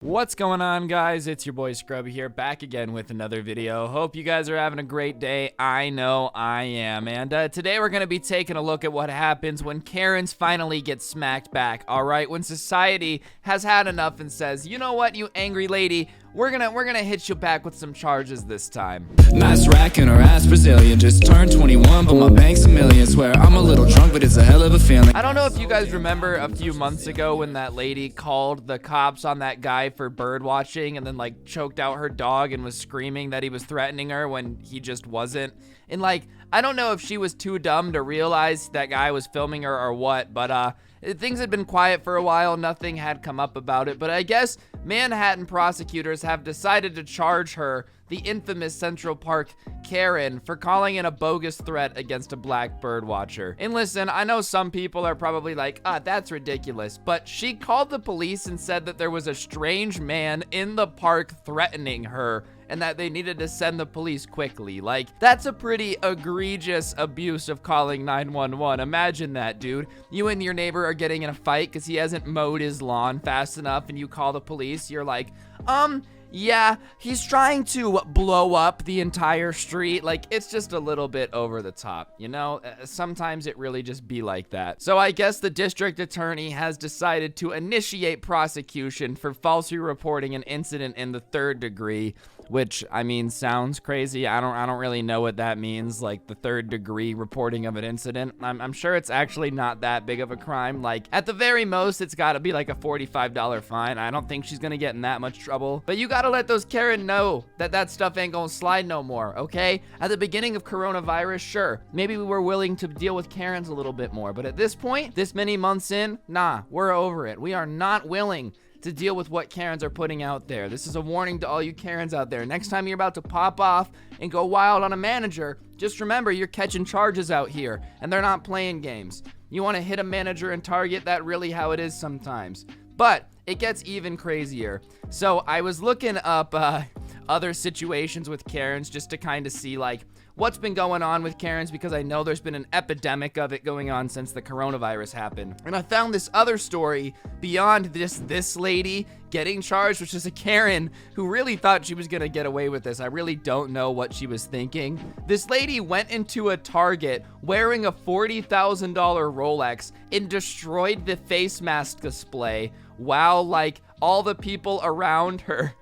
What's going on, guys? It's your boy Scrubby here, back again with another video. Hope you guys are having a great day. I know I am. And today we're going to be taking a look at what happens when Karens finally get smacked back. All right, when society has had enough and says, you know what, you angry lady, we're gonna hit you back with some charges this time. Nice racking her ass Brazilian. Just turned 21, but my bank's a million. Swear I'm a little drunk, but it's a hell of a feeling. I don't know if you guys remember a few months ago when that lady called the cops on that guy for bird watching and then like choked out her dog and was screaming that he was threatening her when he just wasn't. And like, I don't know if she was too dumb to realize that guy was filming her or what, but things had been quiet for a while. Nothing had come up about it, but I guess Manhattan prosecutors have decided to charge her, the infamous Central Park Karen, for calling in a bogus threat against a black bird watcher. And listen, I know some people are probably like, that's ridiculous, but she called the police and said that there was a strange man in the park threatening her and that they needed to send the police quickly. Like, that's a pretty egregious abuse of calling 911. Imagine that, dude. You and your neighbor are getting in a fight because he hasn't mowed his lawn fast enough and you call the police. You're like, yeah, he's trying to blow up the entire street. Like, it's just a little bit over the top, you know? Sometimes it really just be like that. So I guess the district attorney has decided to initiate prosecution for falsely reporting an incident in the third degree, which, I mean, sounds crazy. I don't really know what that means, like the third degree reporting of an incident. I'm sure it's actually not that big of a crime. Like, at the very most, it's gotta be like a $45 fine. I don't think she's gonna get in that much trouble. But you gotta let those Karen know that that stuff ain't gonna slide no more, okay? At the beginning of coronavirus, sure, maybe we were willing to deal with Karens a little bit more. But at this point, this many months in, nah, we're over it. We are not willing to deal with what Karens are putting out there. This is a warning to all you Karens out there. Next time you're about to pop off and go wild on a manager, just remember you're catching charges out here and they're not playing games. You want to hit a manager and target, that really how it is sometimes. But it gets even crazier. So I was looking up other situations with Karens just to kind of see like what's been going on with Karens, because I know there's been an epidemic of it going on since the coronavirus happened. And I found this other story beyond this lady getting charged, which is a Karen who really thought she was gonna get away with this. I really don't know what she was thinking. This lady went into a Target wearing a $40,000 Rolex and destroyed the face mask display while like all the people around her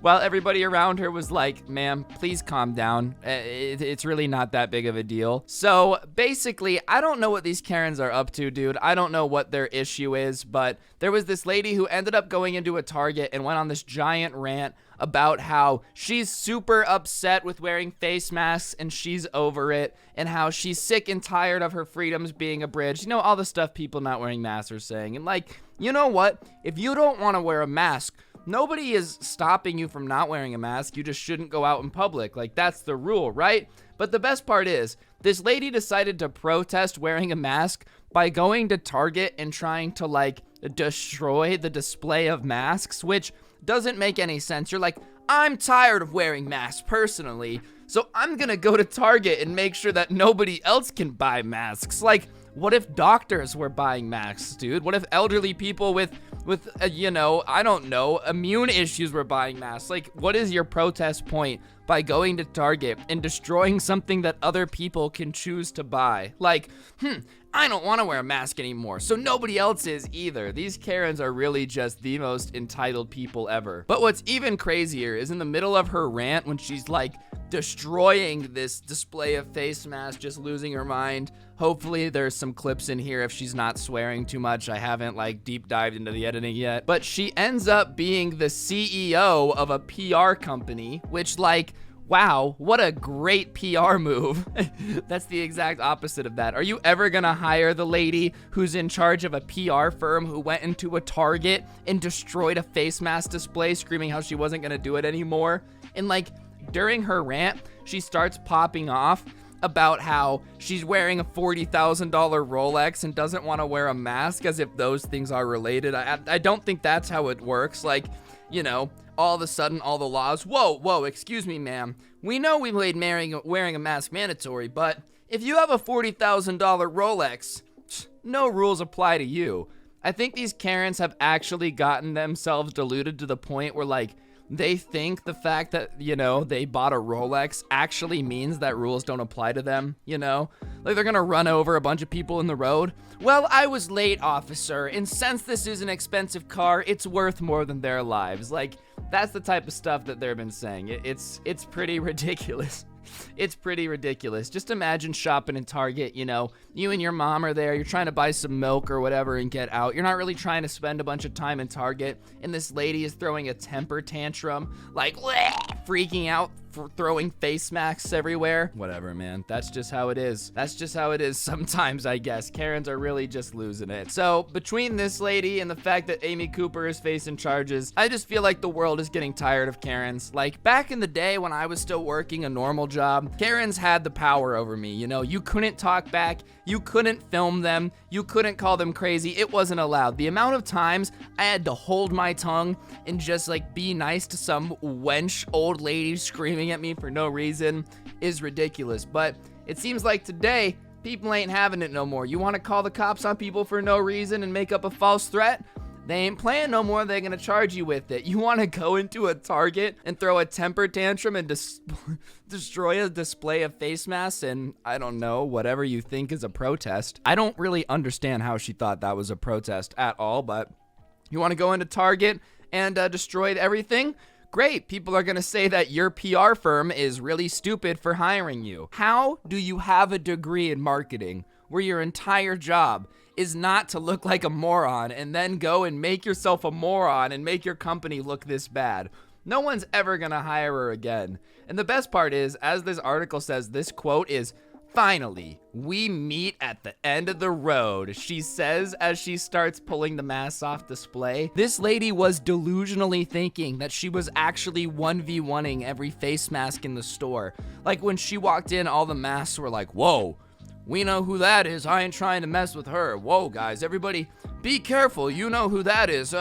while everybody around her was like, ma'am, please calm down. It's really not that big of a deal. So basically, I don't know what these Karens are up to, dude. I don't know what their issue is, but there was this lady who ended up going into a Target and went on this giant rant about how she's super upset with wearing face masks and she's over it, and how she's sick and tired of her freedoms being abridged. You know, all the stuff people not wearing masks are saying. And like, you know what? If you don't want to wear a mask, nobody is stopping you from not wearing a mask. You just shouldn't go out in public. Like, that's the rule, right? But the best part is, this lady decided to protest wearing a mask by going to Target and trying to, like, destroy the display of masks, which doesn't make any sense. You're like, I'm tired of wearing masks personally, so I'm gonna go to Target and make sure that nobody else can buy masks. Like, what if doctors were buying masks, dude? What if elderly people with you know, I don't know, immune issues were buying masks? Like, what is your protest point by going to Target and destroying something that other people can choose to buy? Like, I don't want to wear a mask anymore, so nobody else is either. These Karens are really just the most entitled people ever. But what's even crazier is in the middle of her rant, when she's like destroying this display of face masks, just losing her mind. Hopefully there's some clips in here if she's not swearing too much. I haven't like deep dived into the editing yet. But she ends up being the CEO of a PR company, which, like, wow, what a great PR move. That's the exact opposite of that. Are you ever gonna hire the lady who's in charge of a PR firm who went into a Target and destroyed a face mask display, screaming how she wasn't gonna do it anymore? And like, during her rant, she starts popping off about how she's wearing a $40,000 Rolex and doesn't want to wear a mask, as if those things are related. I don't think that's how it works. Like, you know, all of a sudden, all the laws, whoa, excuse me, ma'am. We know we made wearing a mask mandatory, but if you have a $40,000 Rolex, no rules apply to you. I think these Karens have actually gotten themselves deluded to the point where, like, they think the fact that, you know, they bought a Rolex actually means that rules don't apply to them, you know? Like, they're gonna run over a bunch of people in the road. Well, I was late, officer, and since this is an expensive car, it's worth more than their lives. Like, that's the type of stuff that they've been saying. It's pretty ridiculous. It's pretty ridiculous. Just imagine shopping in Target, you know, you and your mom are there, you're trying to buy some milk or whatever and get out. You're not really trying to spend a bunch of time in Target, and this lady is throwing a temper tantrum, like, freaking out, throwing face masks everywhere. Whatever, man. That's just how it is. That's just how it is sometimes, I guess. Karens are really just losing it. So, between this lady and the fact that Amy Cooper is facing charges, I just feel like the world is getting tired of Karens. Like, back in the day when I was still working a normal job, Karens had the power over me, you know? You couldn't talk back, you couldn't film them, you couldn't call them crazy, it wasn't allowed. The amount of times I had to hold my tongue and just, like, be nice to some wench old lady screaming at me for no reason is ridiculous. But it seems like today, people ain't having it no more. You want to call the cops on people for no reason and make up a false threat? They ain't playing no more. They're gonna charge you with it. You want to go into a Target and throw a temper tantrum and destroy a display of face masks and, I don't know, whatever you think is a protest. I don't really understand how she thought that was a protest at all, but you want to go into Target and destroy everything? Great, people are gonna say that your PR firm is really stupid for hiring you. How do you have a degree in marketing where your entire job is not to look like a moron and then go and make yourself a moron and make your company look this bad? No one's ever gonna hire her again. And the best part is, as this article says, this quote is, "Finally, we meet at the end of the road," she says as she starts pulling the masks off display. This lady was delusionally thinking that she was actually 1v1ing every face mask in the store. Like, when she walked in, all the masks were like, "Whoa, we know who that is. I ain't trying to mess with her. Whoa, guys, everybody, be careful. You know who that is.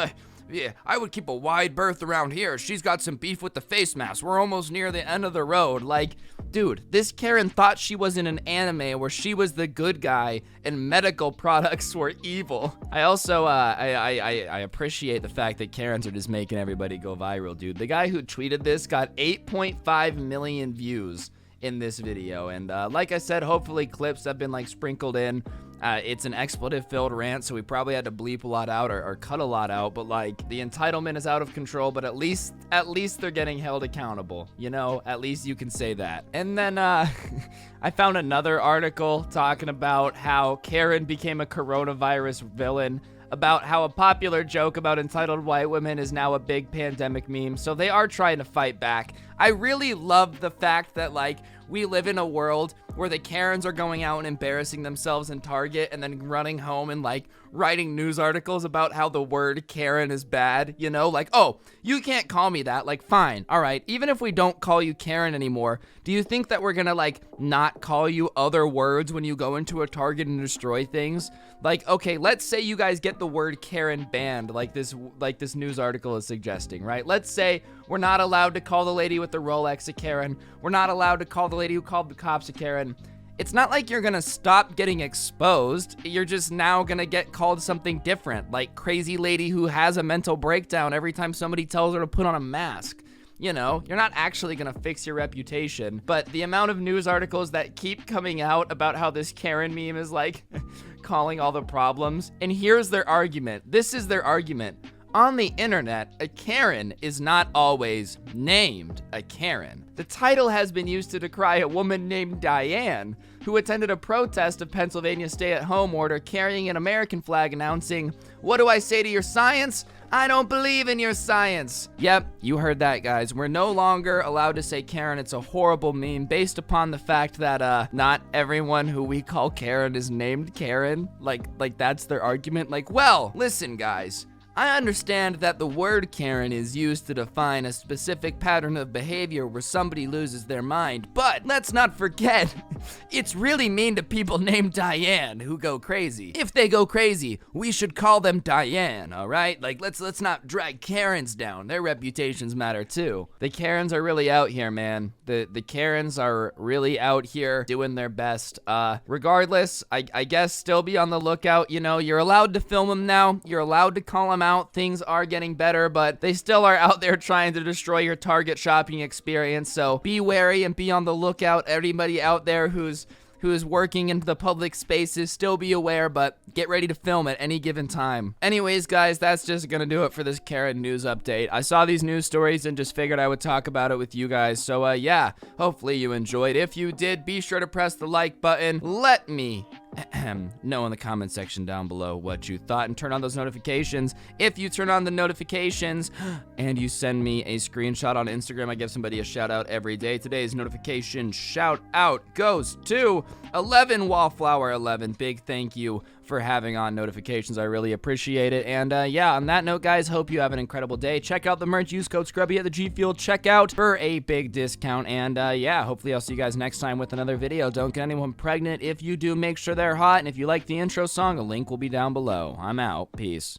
Yeah, I would keep a wide berth around here. She's got some beef with the face mask. We're almost near the end of the road." Like, dude, this Karen thought she was in an anime where she was the good guy and medical products were evil. I also, I appreciate the fact that Karens are just making everybody go viral, dude. The guy who tweeted this got 8.5 million views in this video, and like I said, hopefully clips have been like sprinkled in. It's an expletive-filled rant, so we probably had to bleep a lot out or cut a lot out, but like, the entitlement is out of control, but at least they're getting held accountable, you know? At least you can say that. And then I found another article talking about how Karen became a coronavirus villain, about how a popular joke about entitled white women is now a big pandemic meme, so they are trying to fight back. I really love the fact that, like, we live in a world where the Karens are going out and embarrassing themselves in Target and then running home and, like, writing news articles about how the word Karen is bad, you know? Like, oh, you can't call me that. Like, fine, all right, even if we don't call you Karen anymore, do you think that we're gonna, like, not call you other words when you go into a Target and destroy things? Like, okay, let's say you guys get the word Karen banned, like this news article is suggesting, right? Let's say we're not allowed to call the lady with the Rolex a Karen. We're not allowed to call the lady who called the cops a Karen. It's not like you're gonna stop getting exposed. You're just now gonna get called something different, like crazy lady who has a mental breakdown every time somebody tells her to put on a mask. You know, you're not actually gonna fix your reputation, but the amount of news articles that keep coming out about how this Karen meme is like calling all the problems, and here's their argument. This is their argument. On the internet, a Karen is not always named a Karen. The title has been used to decry a woman named Diane, who attended a protest of Pennsylvania's stay-at-home order carrying an American flag announcing, "What do I say to your science? I don't believe in your science." Yep, you heard that, guys. We're no longer allowed to say Karen. It's a horrible meme based upon the fact that not everyone who we call Karen is named Karen. Like that's their argument. Like, well, listen, guys. I understand that the word Karen is used to define a specific pattern of behavior where somebody loses their mind, but let's not forget, it's really mean to people named Diane who go crazy. If they go crazy, we should call them Diane, alright? Like, let's not drag Karens down. Their reputations matter too. The Karens are really out here, man. The Karens are really out here doing their best. Regardless, I guess still be on the lookout. You know, you're allowed to film them now. You're allowed to call them out. Things are getting better, but they still are out there trying to destroy your Target shopping experience. So be wary and be on the lookout. Everybody out there who is working in the public spaces, still be aware, but get ready to film at any given time. Anyways, guys, that's just gonna do it for this Karen news update. I saw these news stories and just figured I would talk about it with you guys. So, yeah, hopefully you enjoyed. If you did, be sure to press the like button. Let me know in the comment section down below what you thought and turn on those notifications. If you turn on the notifications and you send me a screenshot on Instagram, I give somebody a shout out every day. Today's notification shout out goes to 11 Wallflower 11. Big thank you for having on notifications. I really appreciate it. And yeah, on that note, guys, hope you have an incredible day. Check out the merch. Use code Scrubby at the G Fuel checkout for a big discount. And yeah, hopefully I'll see you guys next time with another video. Don't get anyone pregnant. If you do, make sure they're hot. And if you like the intro song, a link will be down below. I'm out. Peace.